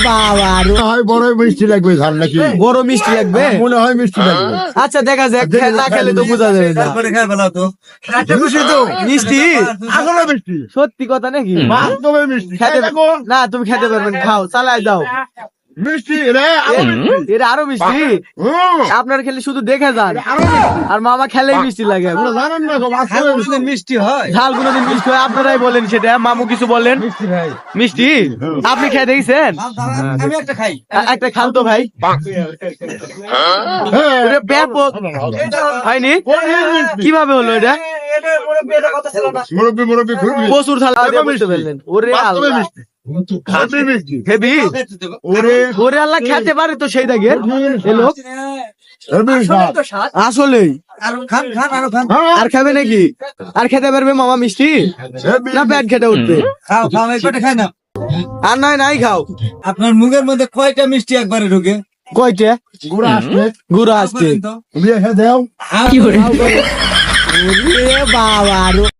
বাবা হয় বড় মিষ্টি লাগবে ঝাল নাকি বড় মিষ্টি লাগবে। মনে হয় মিষ্টি লাগবে। আচ্ছা দেখা যাক, না খেলে তো বোঝা যাবে না। মিষ্টি তো মিষ্টি আসলে মিষ্টি সত্যি কথা নাকি? বাস্তবে মিষ্টি খেতে খেতে দেখো না তুমি খেতে পারবেন, খাও চালায় যাও। মিষ্টি রে আরো মিষ্টি। এরা আরো মিষ্টি। আপনার খেলে শুধু দেখে যান, আরো মিষ্টি। আর মামা খেলেই মিষ্টি লাগে। আপনারা জানেন না সব বাস্তবে মিষ্টি। ঝাল কোনোদিন মিষ্টি হয়? আপনারাই বলেন সেটা। মামু কিছু বলেন। মিষ্টি আপনি খেয়ে দেখছেন? একটা খান তো ভাই। ওরে ব্যাপক হয়নি? কিভাবে হলো এটা? মুরব্বি মুরব্বি খুবই প্রচুর ঝাল দিয়ে বলতে পারলেন। ওরে বাস্তবে আল্লাহ, মিষ্টি খুবই মিষ্টি হেবি। ওরে ওরে আল্লাহ, খেতে পারে তো সেই দাগে এ লোক হেবি স্বাদ। আসলেই। আর খাবে নাকি? আর খেতে পারবে মামা মিষ্টি? হেবি না পেট খেতে উঠবে? আর নাই নাই খাও। আপনার মুখের মধ্যে কয়টা মিষ্টি একবারে ঢুকে? কয়টা? গুড়া আসবে গুঁড়ো আসছে। তুমি এসে দেও বাবা।